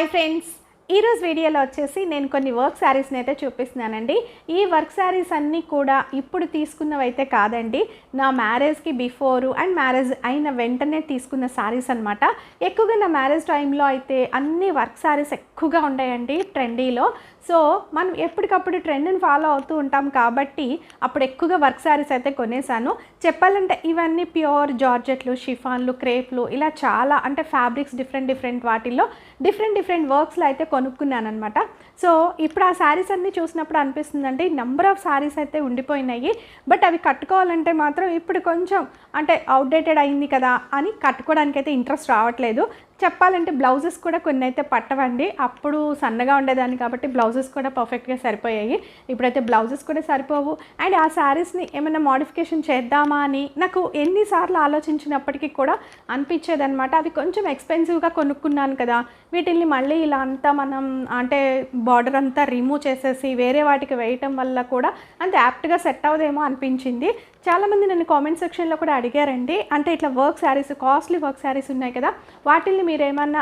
Hi friends, ఈరోజు వీడియోలో వచ్చేసి నేను కొన్ని వర్క్ శారీస్ని అయితే చూపిస్తున్నానండి. ఈ వర్క్ శారీస్ అన్నీ కూడా ఇప్పుడు తీసుకున్నవైతే కాదండి, నా మ్యారేజ్కి బిఫోరు అండ్ మ్యారేజ్ అయిన వెంటనే తీసుకున్న శారీస్ అనమాట. ఎక్కువగా నా మ్యారేజ్ టైంలో అయితే అన్ని వర్క్ శారీస్ ఎక్కువగా ఉన్నాయండి ట్రెండీలో. సో మనం ఎప్పటికప్పుడు ట్రెండ్ని ఫాలో అవుతూ ఉంటాం కాబట్టి అప్పుడు ఎక్కువగా వర్క్ శారీస్ అయితే కొనేసాను. చెప్పాలంటే ఇవన్నీ ప్యూర్ జార్జెట్లు, షిఫాన్లు, క్రేప్లు ఇలా చాలా అంటే ఫ్యాబ్రిక్స్ డిఫరెంట్ వాటిల్లో డిఫరెంట్ వర్క్స్లో అయితే కొనుక్కున్నాను అనమాట. సో ఇప్పుడు ఆ శారీస్ అన్నీ చూసినప్పుడు అనిపిస్తుందండి, నెంబర్ ఆఫ్ శారీస్ అయితే ఉండిపోయినాయి. బట్ అవి కట్టుకోవాలంటే మాత్రం ఇప్పుడు కొంచెం అంటే అవుట్డేటెడ్ అయింది కదా అని కట్టుకోవడానికి అయితే ఇంట్రెస్ట్ రావట్లేదు. చెప్పాలంటే బ్లౌజెస్ కూడా కొన్ని అయితే పట్టవండి. అప్పుడు సన్నగా ఉండేదాన్ని కాబట్టి బ్లౌజెస్ కూడా పర్ఫెక్ట్గా సరిపోయాయి. ఇప్పుడైతే బ్లౌజెస్ కూడా సరిపోవు. అండ్ ఆ శారీస్ని ఏమైనా మోడిఫికేషన్ చేద్దామా అని నాకు ఎన్నిసార్లు ఆలోచించినప్పటికీ కూడా అనిపించేదనమాట. అవి కొంచెం ఎక్స్పెన్సివ్గా కొనుక్కున్నాను కదా, వీటిల్ని మళ్ళీ ఇలా అంతా మనం అంటే బార్డర్ అంతా రిమూవ్ చేసేసి వేరే వాటికి వేయటం వల్ల కూడా అంత యాప్ట్గా సెట్ అవ్వదేమో అనిపించింది. చాలామంది నన్ను కామెంట్ సెక్షన్లో కూడా అడిగారండి, అంటే ఇట్లా work saris, costly work saris ఉన్నాయి కదా, వాటిల్ని మీరు ఏమన్నా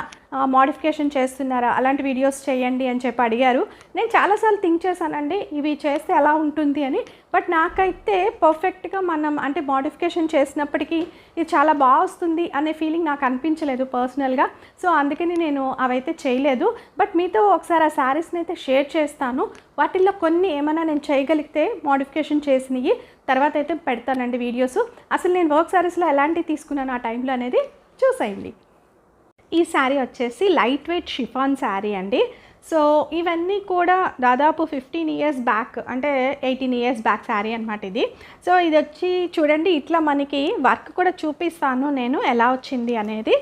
మోడిఫికేషన్ చేస్తున్నారా, అలాంటి వీడియోస్ చేయండి అని చెప్పి అడిగారు. నేను చాలాసార్లు థింక్ చేశానండి ఇవి చేస్తే ఎలా ఉంటుంది అని. బట్ నాకైతే పర్ఫెక్ట్గా మనం అంటే మోడిఫికేషన్ చేసినప్పటికీ ఇది చాలా బాగా వస్తుంది అనే ఫీలింగ్ నాకు అనిపించలేదు పర్సనల్గా. సో అందుకని నేను అవైతే చేయలేదు. బట్ మీతో ఒకసారి ఆ శారీస్ని అయితే షేర్ చేస్తాను. వాటిల్లో కొన్ని ఏమైనా నేను చేయగలిగితే మోడిఫికేషన్ చేసినవి తర్వాత అయితే పెడతానండి వీడియోస్. అసలు నేను వర్క్ శారీస్లో ఎలాంటివి తీసుకున్నాను ఆ టైంలో అనేది చూసేయండి. ఈ శారీ వచ్చేసి లైట్ వెయిట్ షిఫాన్ శారీ అండి. సో ఇవన్నీ కూడా దాదాపు 15 ఇయర్స్ బ్యాక్ అంటే 18 ఇయర్స్ బ్యాక్ శారీ అనమాట ఇది. సో ఇది వచ్చి చూడండి, ఇట్లా మనకి వర్క్ కూడా చూపిస్తాను నేను ఎలా వచ్చింది అనేది.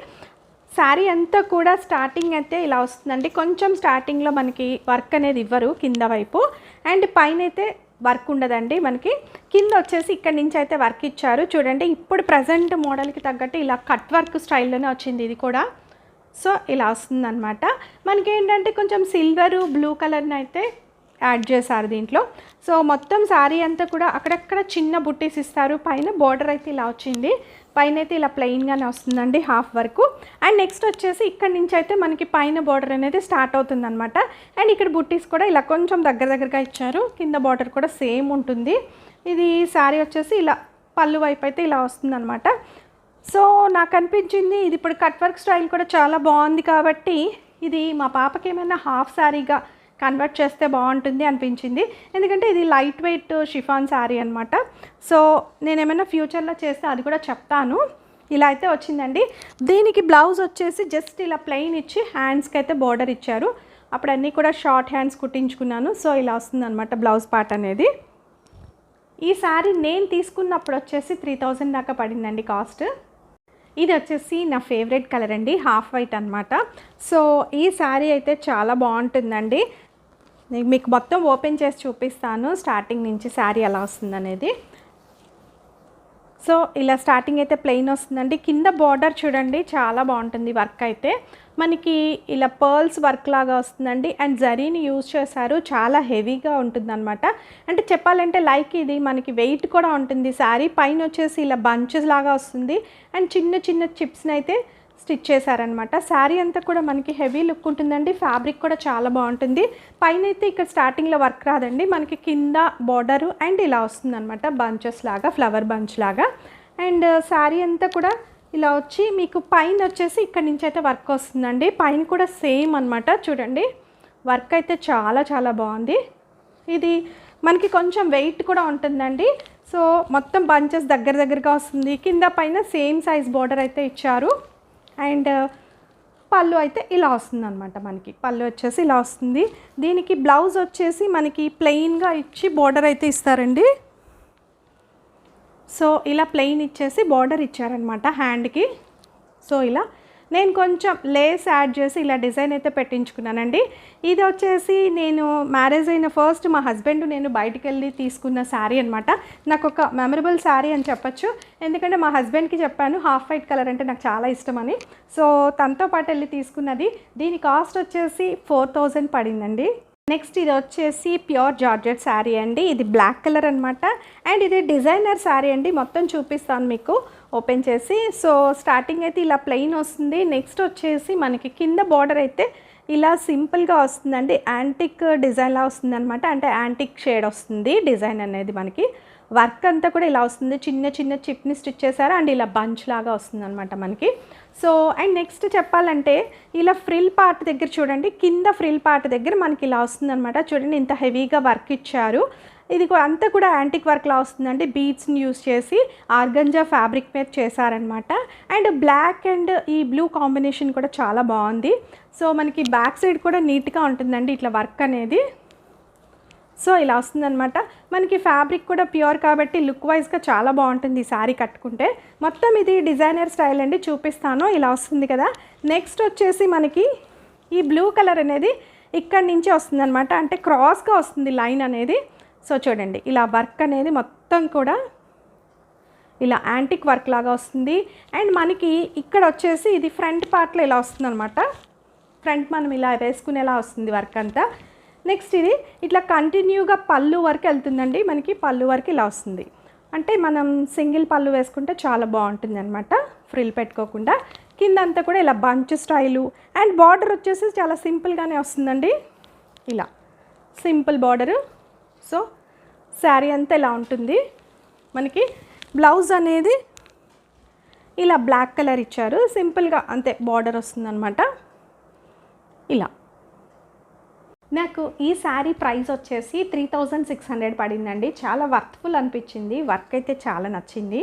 శారీ అంతా కూడా స్టార్టింగ్ అయితే ఇలా వస్తుందండి. కొంచెం స్టార్టింగ్లో మనకి వర్క్ అనేది ఇవ్వరు కింద వైపు, అండ్ పైన అయితే వర్క్ ఉండదండి. మనకి కింద వచ్చేసి ఇక్కడ నుంచి అయితే వర్క్ ఇచ్చారు. చూడండి, ఇప్పుడు ప్రజెంట్ మోడల్కి తగ్గట్టు ఇలా కట్ వర్క్ స్టైల్లోనే వచ్చింది ఇది కూడా. సో ఇలా వస్తుందన్నమాట. మనకి ఏంటంటే కొంచెం సిల్వరు, బ్లూ కలర్ని అయితే యాడ్ చేశారు దీంట్లో. సో మొత్తం శారీ అంతా కూడా అక్కడక్కడ చిన్న బుట్టీస్ ఇస్తారు. పైన బార్డర్ అయితే ఇలా వచ్చింది, పైన అయితే ఇలా ప్లెయిన్గానే వస్తుందండి హాఫ్ వరకు. అండ్ నెక్స్ట్ వచ్చేసి ఇక్కడ నుంచి అయితే మనకి పైన బార్డర్ అనేది స్టార్ట్ అవుతుందన్నమాట. అండ్ ఇక్కడ బుట్టీస్ కూడా ఇలా కొంచెం దగ్గరగా ఇచ్చారు. కింద బార్డర్ కూడా సేమ్ ఉంటుంది. ఇది శారీ వచ్చేసి ఇలా పళ్ళు వైపు అయితే ఇలా వస్తుందన్నమాట. సో నాకు అనిపించింది ఇది ఇప్పుడు కట్ వర్క్ స్టైల్ కూడా చాలా బాగుంది కాబట్టి ఇది మా పాపకి ఏమైనా హాఫ్ శారీగా కన్వర్ట్ చేస్తే బాగుంటుంది అనిపించింది. ఎందుకంటే ఇది లైట్ వెయిట్ షిఫాన్ శారీ అనమాట. సో నేను ఏమైనా ఫ్యూచర్లో చేస్తే అది కూడా చెప్తాను. ఇలా అయితే వచ్చిందండి. దీనికి బ్లౌజ్ వచ్చేసి జస్ట్ ఇలా ప్లెయిన్ ఇచ్చి హ్యాండ్స్కి అయితే బార్డర్ ఇచ్చారు. అప్పుడు అన్నీ కూడా షార్ట్ హ్యాండ్స్ కుట్టించుకున్నాను. సో ఇలా వస్తుందన్నమాట బ్లౌజ్ పార్ట్ అనేది. ఈ శారీ నేను తీసుకున్నప్పుడు వచ్చేసి 3000 దాకా పడిందండి కాస్ట్. ఇది వచ్చేసి నా ఫేవరెట్ కలర్ అండి, హాఫ్ వైట్ అనమాట. సో ఈ శారీ అయితే చాలా బాగుంటుందండి. మీకు మొత్తం ఓపెన్ చేసి చూపిస్తాను స్టార్టింగ్ నుంచి శారీ ఎలా వస్తుందనేది. సో ఇలా స్టార్టింగ్ అయితే ప్లెయిన్ వస్తుందండి. కింద బార్డర్ చూడండి చాలా బాగుంటుంది. వర్క్ అయితే మనకి ఇలా పర్ల్స్ వర్క్ లాగా వస్తుందండి. అండ్ జరీని యూజ్ చేశారు, చాలా హెవీగా ఉంటుందన్నమాట. అంటే చెప్పాలంటే లైక్ ఇది మనకి వెయిట్ కూడా ఉంటుంది. శారీ పైన వచ్చేసి ఇలా బంచెస్ లాగా వస్తుంది. అండ్ చిన్న చిప్స్ని అయితే స్టిచ్ చేశారనమాట. శారీ అంతా కూడా మనకి హెవీ లుక్ ఉంటుందండి. ఫ్యాబ్రిక్ కూడా చాలా బాగుంటుంది. పైన అయితే ఇక్కడ స్టార్టింగ్లో వర్క్ రాదండి, మనకి కింద బార్డరు అండ్ ఇలా వస్తుందన్నమాట బంచెస్ లాగా, ఫ్లవర్ బంచ్ లాగా. అండ్ శారీ అంతా కూడా ఇలా వచ్చి మీకు పైన వచ్చేసి ఇక్కడ నుంచి అయితే వర్క్ వస్తుందండి. పైన కూడా సేమ్ అనమాట. చూడండి వర్క్ అయితే చాలా బాగుంది. ఇది మనకి కొంచెం వెయిట్ కూడా ఉంటుందండి. సో మొత్తం బంచెస్ దగ్గరగా వస్తుంది. కింద పైన సేమ్ సైజ్ బార్డర్ అయితే ఇచ్చారు. అండ్ పళ్ళు అయితే ఇలా వస్తుందన్నమాట. మనకి పళ్ళు వచ్చేసి ఇలా వస్తుంది. దీనికి బ్లౌజ్ వచ్చేసి మనకి ప్లెయిన్గా ఇచ్చి బార్డర్ అయితే ఇస్తారండి. సో ఇలా ప్లెయిన్ ఇచ్చేసి బార్డర్ ఇచ్చారనమాట హ్యాండ్కి. సో ఇలా నేను కొంచెం లేస్ యాడ్ చేసి ఇలా డిజైన్ అయితే పెట్టించుకున్నానండి. ఇది వచ్చేసి నేను మ్యారేజ్ అయిన ఫస్ట్ మా హస్బెండ్ నేను బయటికి వెళ్ళి తీసుకున్న శారీ అనమాట. నాకు ఒక మెమరబుల్ శారీ అని చెప్పచ్చు. ఎందుకంటే మా హస్బెండ్కి చెప్పాను హాఫ్ వైట్ కలర్ అంటే నాకు చాలా ఇష్టం అని. సో తనతో పాటు వెళ్ళి తీసుకున్నది. దీని కాస్ట్ వచ్చేసి 4000 పడిందండి. నెక్స్ట్ ఇది వచ్చేసి ప్యూర్ జార్జెట్ శారీ అండి. ఇది బ్లాక్ కలర్ అనమాట. అండ్ ఇది డిజైనర్ శారీ అండి. మొత్తం చూపిస్తాను మీకు ఓపెన్ చేసి. సో స్టార్టింగ్ అయితే ఇలా ప్లెయిన్ వస్తుంది. నెక్స్ట్ వచ్చేసి మనకి కింద బార్డర్ అయితే ఇలా సింపుల్గా వస్తుందండి. యాంటిక్ డిజైన్లా వస్తుందన్నమాట. అంటే యాంటిక్ షేడ్ వస్తుంది డిజైన్ అనేది. మనకి వర్క్ అంతా కూడా ఇలా వస్తుంది. చిన్న చిన్న చిప్ని స్టిచ్ చేశారు అండ్ ఇలా బంచ్ లాగా వస్తుందన్నమాట మనకి. సో అండ్ నెక్స్ట్ చెప్పాలంటే ఇలా ఫ్రిల్ పార్ట్ దగ్గర చూడండి, కింద ఫ్రిల్ పార్ట్ దగ్గర మనకి ఇలా వస్తుందన్నమాట. చూడండి ఇంత హెవీగా వర్క్ ఇచ్చారు. ఇది అంతా కూడా యాంటిక్ వర్క్లా వస్తుందండి. బీడ్స్ని యూస్ చేసి ఆర్గంజా ఫ్యాబ్రిక్ మీద చేశారనమాట. అండ్ బ్లాక్ అండ్ ఈ బ్లూ కాంబినేషన్ కూడా చాలా బాగుంది. సో మనకి బ్యాక్ సైడ్ కూడా నీట్గా ఉంటుందండి ఇట్లా వర్క్ అనేది. సో ఇలా వస్తుందన్నమాట. మనకి ఫ్యాబ్రిక్ కూడా ప్యూర్ కాబట్టి లుక్ వైజ్గా చాలా బాగుంటుంది ఈ శారీ కట్టుకుంటే. మొత్తం ఇది డిజైనర్ స్టైల్ అండి, చూపిస్తాను. ఇలా వస్తుంది కదా. నెక్స్ట్ వచ్చేసి మనకి ఈ బ్లూ కలర్ అనేది ఇక్కడి నుంచి వస్తుందన్నమాట. అంటే క్రాస్గా వస్తుంది లైన్ అనేది. సో చూడండి ఇలా వర్క్ అనేది మొత్తం కూడా ఇలా యాంటిక్ వర్క్ లాగా వస్తుంది. అండ్ మనకి ఇక్కడ వచ్చేసి ఇది ఫ్రంట్ పార్ట్లో ఇలా వస్తుంది అనమాట. ఫ్రంట్ మనం ఇలా వేసుకునేలా వస్తుంది వర్క్ అంతా. నెక్స్ట్ ఇది ఇట్లా కంటిన్యూగా పళ్ళు వరకు వెళ్తుందండి. మనకి పళ్ళు వరకు ఇలా వస్తుంది. అంటే మనం సింగిల్ పళ్ళు వేసుకుంటే చాలా బాగుంటుంది అనమాట, ఫ్రిల్ పెట్టుకోకుండా. కిందంతా కూడా ఇలా బంచ్ స్టైలు. అండ్ బార్డర్ వచ్చేసి చాలా సింపుల్గానే వస్తుందండి. ఇలా సింపుల్ బార్డరు. సో శారీ అంతా ఇలా ఉంటుంది. మనకి బ్లౌజ్ అనేది ఇలా బ్లాక్ కలర్ ఇచ్చారు. సింపుల్గా అంతే బార్డర్ వస్తుందన్నమాట. ఇలా నాకు ఈ శారీ ప్రైస్ వచ్చేసి 3600 పడిందండి. చాలా వర్త్ఫుల్ అనిపించింది. వర్క్ అయితే చాలా నచ్చింది.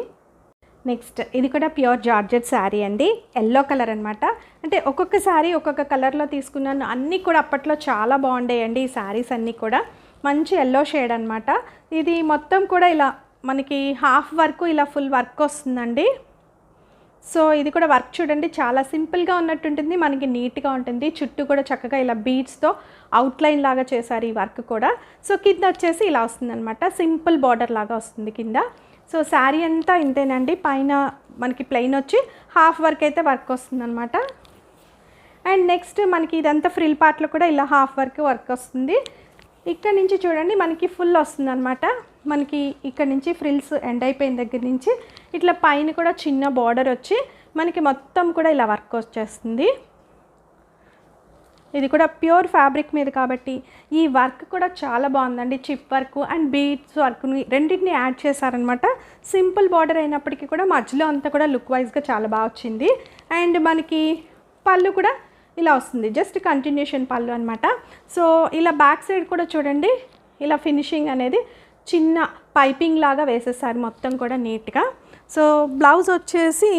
నెక్స్ట్ ఇది కూడా ప్యూర్ జార్జెట్ శారీ అండి. ఎల్లో కలర్ అనమాట. అంటే ఒక్కొక్క శారీ ఒక్కొక్క కలర్లో తీసుకున్నాను. అన్నీ కూడా అప్పట్లో చాలా బాగుండేయండి ఈ శారీస్ అన్నీ కూడా. మంచి ఎల్లో షేడ్ అనమాట. ఇది మొత్తం కూడా ఇలా మనకి హాఫ్ వర్క్ ఇలా ఫుల్ వర్క్ వస్తుందండి. సో ఇది కూడా వర్క్ చూడండి చాలా సింపుల్గా ఉన్నట్టుంటుంది, మనకి నీట్గా ఉంటుంది. చుట్టూ కూడా చక్కగా ఇలా బీడ్స్తో అవుట్లైన్ లాగా చేశారు ఈ వర్క్ కూడా. సో కింద వచ్చేసి ఇలా వస్తుందన్నమాట. సింపుల్ బార్డర్ లాగా వస్తుంది కింద. సో శారీ అంతా ఇంతేనండి. పైన మనకి ప్లెయిన్ వచ్చి హాఫ్ వర్క్ అయితే వర్క్ వస్తుందన్నమాట. అండ్ నెక్స్ట్ మనకి ఇదంతా ఫ్రిల్ పార్ట్లో కూడా ఇలా హాఫ్ వర్క్ వస్తుంది. ఇక్కడ నుంచి చూడండి మనకి ఫుల్ వస్తుందన్నమాట. మనకి ఇక్కడ నుంచి ఫ్రిల్స్ ఎండ్ అయిపోయిన దగ్గర నుంచి ఇట్లా పైన కూడా చిన్న బార్డర్ వచ్చి మనకి మొత్తం కూడా ఇలా వర్క్ వచ్చేస్తుంది. ఇది కూడా ప్యూర్ ఫ్యాబ్రిక్ మీద కాబట్టి ఈ వర్క్ కూడా చాలా బాగుందండి. చిప్ వర్క్ అండ్ బీడ్స్ వర్క్ని రెండింటిని యాడ్ చేశారనమాట. సింపుల్ బార్డర్ అయినప్పటికీ కూడా మధ్యలో అంతా కూడా లుక్ వైజ్గా చాలా బాగా వచ్చింది. అండ్ మనకి పళ్ళు కూడా ఇలా వస్తుంది, జస్ట్ కంటిన్యూషన్ పళ్ళు అనమాట. సో ఇలా బ్యాక్ సైడ్ కూడా చూడండి ఇలా ఫినిషింగ్ అనేది చిన్న పైపింగ్ లాగా వేసేసారు మొత్తం కూడా నీట్గా. సో బ్లౌజ్ వచ్చేసి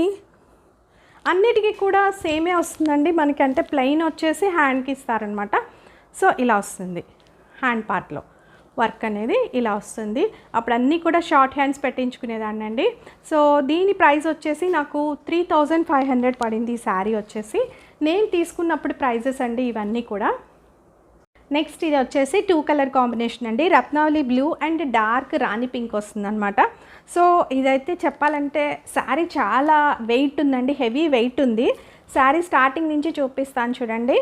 అన్నిటికీ కూడా సేమే వస్తుందండి మనకి. అంటే ప్లెయిన్ వచ్చేసి హ్యాండ్కి ఇస్తారనమాట. సో ఇలా వస్తుంది హ్యాండ్ పార్ట్లో వర్క్ అనేది ఇలా వస్తుంది. అప్పుడు అన్నీ కూడా షార్ట్ హ్యాండ్స్ పెట్టించుకునేదాన్ని అండి. సో దీని ప్రైస్ వచ్చేసి నాకు 3500 పడింది ఈ శారీ వచ్చేసి. నేను తీసుకున్నప్పుడు ప్రైజెస్ అండి ఇవన్నీ కూడా. నెక్స్ట్ ఇది వచ్చేసి 2 కలర్ కాంబినేషన్ అండి. Ratnavali blue and dark rani pink వస్తుంది అనమాట. సో ఇదైతే చెప్పాలంటే శారీ చాలా వెయిట్ ఉందండి, హెవీ వెయిట్ ఉంది. శారీ స్టార్టింగ్ నుంచి చూపిస్తాను చూడండి.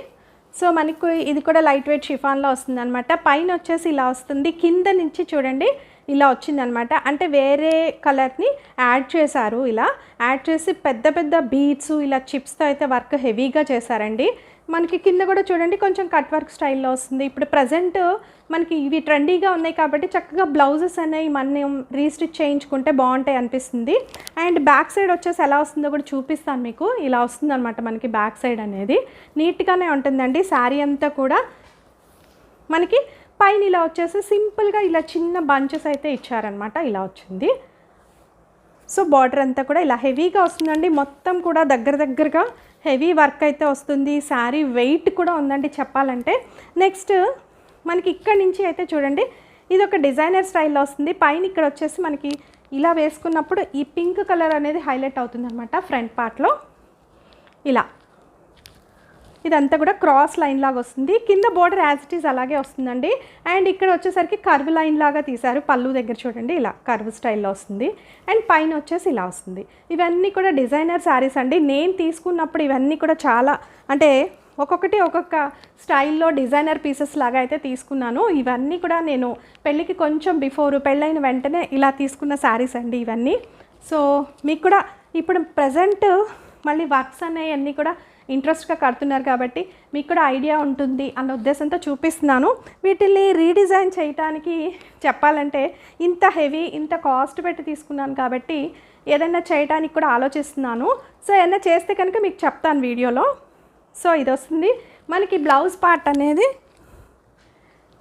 సో మనకు ఇది కూడా లైట్ వెయిట్ షిఫాన్లో వస్తుంది అనమాట. పైన వచ్చేసి ఇలా వస్తుంది, కింద నుంచి చూడండి ఇలా వచ్చిందనమాట. అంటే వేరే కలర్ని యాడ్ చేశారు. ఇలా యాడ్ చేసి పెద్ద పెద్ద బీడ్స్ ఇలా చిప్స్తో అయితే వర్క్ హెవీగా చేశారండి. మనకి కింద కూడా చూడండి కొంచెం కట్ వర్క్ స్టైల్లో వస్తుంది. ఇప్పుడు ప్రజెంట్ మనకి ఇవి ట్రెండీగా ఉన్నాయి కాబట్టి చక్కగా బ్లౌజెస్ అనేవి మనం రీస్టిచ్ చేయించుకుంటే బాగుంటాయి అనిపిస్తుంది. అండ్ బ్యాక్ సైడ్ వచ్చేసి ఎలా వస్తుందో కూడా చూపిస్తాను మీకు. ఇలా వస్తుంది అనమాట మనకి బ్యాక్ సైడ్ అనేది. నీట్గానే ఉంటుందండి శారీ అంతా కూడా. మనకి పైన ఇలా వచ్చేసి సింపుల్గా ఇలా చిన్న బంచెస్ అయితే ఇచ్చారనమాట. ఇలా వచ్చింది. సో బార్డర్ అంతా కూడా ఇలా హెవీగా వస్తుందండి. మొత్తం కూడా దగ్గరగా హెవీ వర్క్ అయితే వస్తుంది. శారీ వెయిట్ కూడా ఉందండి చెప్పాలంటే. నెక్స్ట్ మనకి ఇక్కడ నుంచి అయితే చూడండి ఇది ఒక డిజైనర్ స్టైల్లో వస్తుంది. పైన ఇక్కడ వచ్చేసి మనకి ఇలా వేసుకున్నప్పుడు ఈ పింక్ కలర్ అనేది హైలైట్ అవుతుంది అనమాట ఫ్రంట్ పార్ట్లో. ఇలా ఇదంతా కూడా క్రాస్ లైన్ లాగా వస్తుంది. కింద బోర్డర్ యాజ్ ఇట్ ఈజ్ అలాగే వస్తుందండి. అండ్ ఇక్కడ వచ్చేసరికి కర్వ్ లైన్ లాగా తీశారు. పళ్ళు దగ్గర చూడండి ఇలా కర్వ్ స్టైల్లో వస్తుంది. అండ్ పైన వచ్చేసి ఇలా వస్తుంది. ఇవన్నీ కూడా డిజైనర్ శారీస్ అండి. నేను తీసుకున్నప్పుడు ఇవన్నీ కూడా చాలా అంటే ఒక్కొక్కటి ఒక్కొక్క స్టైల్లో డిజైనర్ పీసెస్ లాగా అయితే తీసుకున్నాను. ఇవన్నీ కూడా నేను పెళ్ళికి కొంచెం బిఫోర్, పెళ్ళైన వెంటనే ఇలా తీసుకున్న శారీస్ అండి ఇవన్నీ. సో మీకు కూడా ఇప్పుడు ప్రజెంట్ మళ్ళీ వర్క్స్ అనేవి అన్నీ కూడా ఇంట్రెస్ట్గా కడుతున్నారు కాబట్టి మీకు కూడా ఐడియా ఉంటుంది అన్న ఉద్దేశంతో చూపిస్తున్నాను. వీటిని రీడిజైన్ చేయడానికి చెప్పాలంటే ఇంత హెవీ ఇంత కాస్ట్ పెట్టి తీసుకున్నాను కాబట్టి ఏదైనా చేయడానికి కూడా ఆలోచిస్తున్నాను. సో ఏదైనా చేస్తే కనుక మీకు చెప్తాను వీడియోలో. సో ఇది వస్తుంది మనకి బ్లౌజ్ పార్ట్ అనేది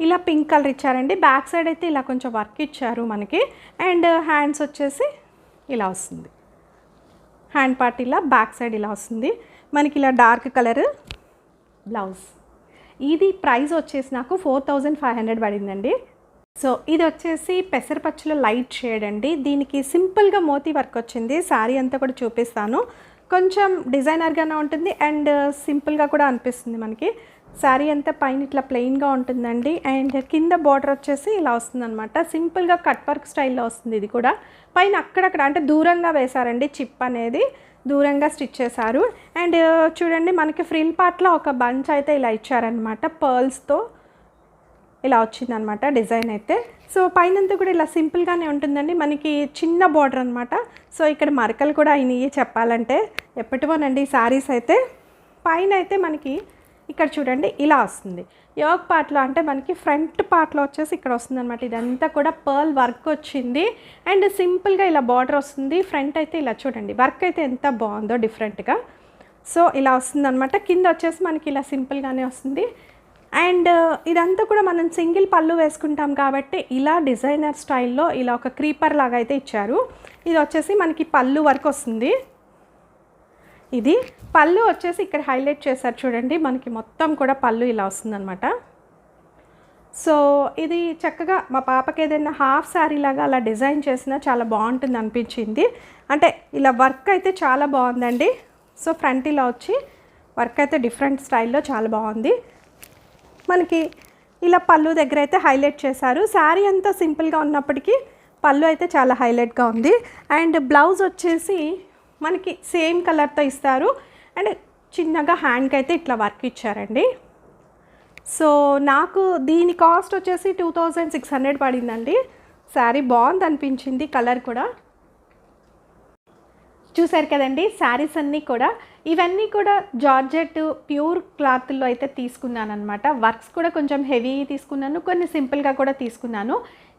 ఇలా పింక్ కలర్ ఇచ్చారండి. బ్యాక్ సైడ్ అయితే ఇలా కొంచెం వర్క్ ఇచ్చారు మనకి. అండ్ హ్యాండ్స్ వచ్చేసి ఇలా వస్తుంది. హ్యాండ్ పార్ట్ ఇలా బ్యాక్ సైడ్ ఇలా వస్తుంది మనకి. ఇలా డార్క్ కలర్ బ్లౌజ్. ఇది ప్రైస్ వచ్చేసి నాకు 4500 పడిందండి. సో ఇది వచ్చేసి పెసరపచ్చులో లైట్ షేడ్ అండి. దీనికి సింపుల్గా మోతీ వర్క్ వచ్చింది. శారీ అంతా కూడా చూపిస్తాను. కొంచెం డిజైనర్గానే ఉంటుంది అండ్ సింపుల్గా కూడా అనిపిస్తుంది మనకి. శారీ అంతా పైన ఇట్లా ప్లెయిన్గా ఉంటుందండి. అండ్ కింద బార్డర్ వచ్చేసి ఇలా వస్తుంది అనమాట. సింపుల్గా కట్ వర్క్ స్టైల్లో వస్తుంది. ఇది కూడా పైన అక్కడక్కడ అంటే దూరంగా వేశారండి. చిప్ అనేది దూరంగా స్టిచ్ చేశారు. అండ్ చూడండి మనకి ఫ్రిల్ పార్ట్లో ఒక బంచ్ అయితే ఇలా ఇచ్చారనమాట. పర్ల్స్తో ఇలా వచ్చిందనమాట డిజైన్ అయితే. సో పైనంతా కూడా ఇలా సింపుల్గానే ఉంటుందండి. మనకి చిన్న బార్డర్ అనమాట. సో ఇక్కడ మరకలు కూడా అయినాయి చెప్పాలంటే. ఎప్పటివోనండి శారీస్ అయితే. పైన అయితే మనకి ఇక్కడ చూడండి ఇలా వస్తుంది. యోక్ పార్ట్లో అంటే మనకి ఫ్రంట్ పార్ట్లో వచ్చేసి ఇక్కడ వస్తుంది అనమాట. ఇదంతా కూడా పర్ల్ వర్క్ వచ్చింది. అండ్ సింపుల్గా ఇలా బార్డర్ వస్తుంది. ఫ్రంట్ అయితే ఇలా చూడండి వర్క్ అయితే ఎంత బాగుందో డిఫరెంట్గా. సో ఇలా వస్తుంది అనమాట. కింద వచ్చేసి మనకి ఇలా సింపుల్గానే వస్తుంది. అండ్ ఇదంతా కూడా మనం సింగిల్ పళ్ళు వేసుకుంటాం కాబట్టి ఇలా డిజైనర్ స్టైల్లో ఇలా ఒక క్రీపర్ లాగా అయితే ఇచ్చారు. ఇది వచ్చేసి మనకి పళ్ళు వర్క్ వస్తుంది. ఇది పళ్ళు వచ్చేసి ఇక్కడ హైలైట్ చేశారు చూడండి. మనకి మొత్తం కూడా పళ్ళు ఇలా వస్తుందన్నమాట. సో ఇది చక్కగా మా పాపకి ఏదైనా హాఫ్ శారీ లాగా అలా డిజైన్ చేసినా చాలా బాగుంటుంది అనిపించింది. అంటే ఇలా వర్క్ అయితే చాలా బాగుందండి. సో ఫ్రంట్ ఇలా వచ్చి వర్క్ అయితే డిఫరెంట్ స్టైల్లో చాలా బాగుంది. మనకి ఇలా పళ్ళు దగ్గర అయితే హైలైట్ చేశారు. శారీ అంతా సింపుల్గా ఉన్నప్పటికీ పళ్ళు అయితే చాలా హైలైట్గా ఉంది. అండ్ బ్లౌజ్ వచ్చేసి మనకి సేమ్ కలర్తో ఇస్తారు. అండ్ చిన్నగా హ్యాండ్కి అయితే ఇట్లా వర్క్ ఇచ్చారండి. సో నాకు దీని కాస్ట్ వచ్చేసి 2600 పడిందండి. శారీ బాగుంది అనిపించింది. కలర్ కూడా చూసారు కదండి. శారీస్ అన్నీ కూడా ఇవన్నీ కూడా జార్జెట్ ప్యూర్ క్లాత్లో అయితే తీసుకున్నాను అనమాట. వర్క్స్ కూడా కొంచెం హెవీ తీసుకున్నాను, కొన్ని సింపుల్గా కూడా తీసుకున్నాను.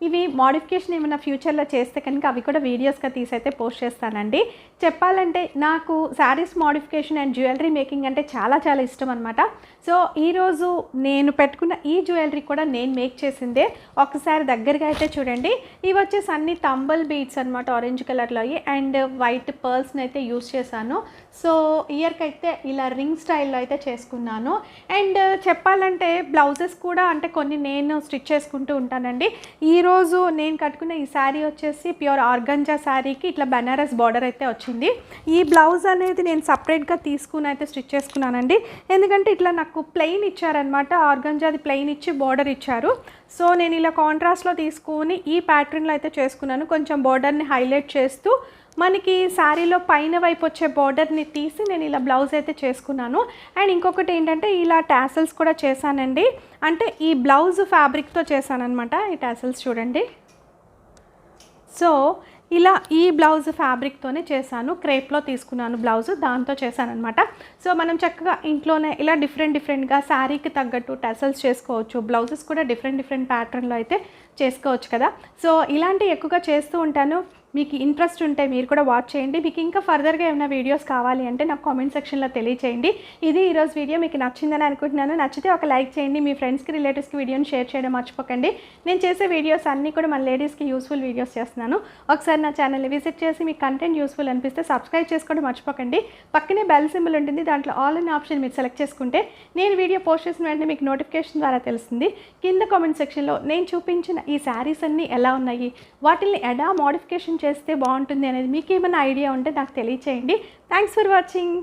ఇవి మోడిఫికేషన్ ఏమైనా ఫ్యూచర్లో చేస్తే కనుక అవి కూడా వీడియోస్గా తీసి అయితే పోస్ట్ చేస్తానండి. చెప్పాలంటే నాకు saris modification and jewellery making అంటే చాలా చాలా ఇష్టం అనమాట. సో ఈరోజు నేను పెట్టుకున్న ఈ జ్యువెలరీ కూడా నేను మేక్ చేసిందే. ఒకసారి దగ్గరగా అయితే చూడండి. ఇవి వచ్చేసి అన్ని తంబల్ బీడ్స్ అనమాట, ఆరెంజ్ కలర్లో అండ్ వైట్ పర్ల్స్ని అయితే యూస్ చేశాను. సో ఇయర్కి అయితే ఇలా రింగ్ స్టైల్లో అయితే చేసుకున్నాను. అండ్ చెప్పాలంటే బ్లౌజెస్ కూడా అంటే కొన్ని నేను స్టిచ్ చేసుకుంటూ ఉంటానండి. ఈరోజు నేను కట్టుకున్న ఈ శారీ వచ్చేసి ప్యూర్ ఆర్గంజా శారీకి ఇట్లా బనారస్ బార్డర్ అయితే వచ్చింది. ఈ బ్లౌజ్ అనేది నేను సపరేట్గా తీసుకుని అయితే స్టిచ్ చేసుకున్నానండి. ఎందుకంటే ఇట్లా నాకు ప్లెయిన్ ఇచ్చారనమాట. ఆర్గంజాది ప్లెయిన్ ఇచ్చి బార్డర్ ఇచ్చారు. సో నేను ఇలా కాంట్రాస్ట్లో తీసుకుని ఈ ప్యాటర్న్లో అయితే చేసుకున్నాను. కొంచెం బార్డర్ని హైలైట్ చేస్తూ మనకి శారీలో పైన వైపు వచ్చే బార్డర్ని తీసి నేను ఇలా బ్లౌజ్ అయితే చేసుకున్నాను. అండ్ ఇంకొకటి ఏంటంటే ఇలా టాసల్స్ కూడా చేశానండి. అంటే ఈ బ్లౌజ్ ఫ్యాబ్రిక్తో చేశానమాట. ఈ టాసల్స్ చూడండి. సో ఇలా ఈ బ్లౌజ్ ఫ్యాబ్రిక్తోనే చేశాను. క్రేప్లో తీసుకున్నాను బ్లౌజ్, దాంతో చేశానమాట. సో మనం చక్కగా ఇంట్లోనే ఇలా డిఫరెంట్గా శారీకి తగ్గట్టు టాసల్స్ చేసుకోవచ్చు. బ్లౌజెస్ కూడా డిఫరెంట్ ప్యాటర్న్లో అయితే చేసుకోవచ్చు కదా. సో ఇలాంటివి ఎక్కువగా చేస్తూ ఉంటాను. మీకు ఇంట్రెస్ట్ ఉంటే మీరు కూడా వాచ్ చేయండి. మీకు ఇంకా ఫర్దర్గా ఏమైనా వీడియోస్ కావాలి అంటే నాకు కామెంట్ సెక్షన్లో తెలియచేయండి. ఇది ఈరోజు వీడియో మీకు నచ్చిందని అనుకుంటున్నాను. నచ్చితే ఒక లైక్ చేయండి. మీ ఫ్రెండ్స్కి రిలేటివ్స్కి వీడియోని షేర్ చేయడం మర్చిపోకండి. నేను చేసే వీడియోస్ అన్నీ కూడా మన లేడీస్కి యూస్ఫుల్ వీడియోస్ చేస్తున్నాను. ఒకసారి నా ఛానల్ని విజిట్ చేసి మీకు కంటెంట్ యూస్ఫుల్ అనిపిస్తే సబ్స్క్రైబ్ చేసుకోవడం మర్చిపోకండి. పక్కనే బెల్ సింబల్ ఉంటుంది, దాంట్లో ఆల్ అనే ఆప్షన్ మీరు సెలెక్ట్ చేసుకుంటే నేను వీడియో పోస్ట్ చేసిన వెంటనే మీకు నోటిఫికేషన్ ద్వారా తెలుస్తుంది. కింద కామెంట్ సెక్షన్లో నేను చూపించిన ఈ శారీస్ అన్నీ ఎలా ఉన్నాయి, వాటిని ఎలా మోడిఫికేషన్ చేస్తే బాగుంటుంది అనేది మీకు ఏమైనా ఐడియా ఉంటే నాకు తెలియచేయండి. Thanks for watching.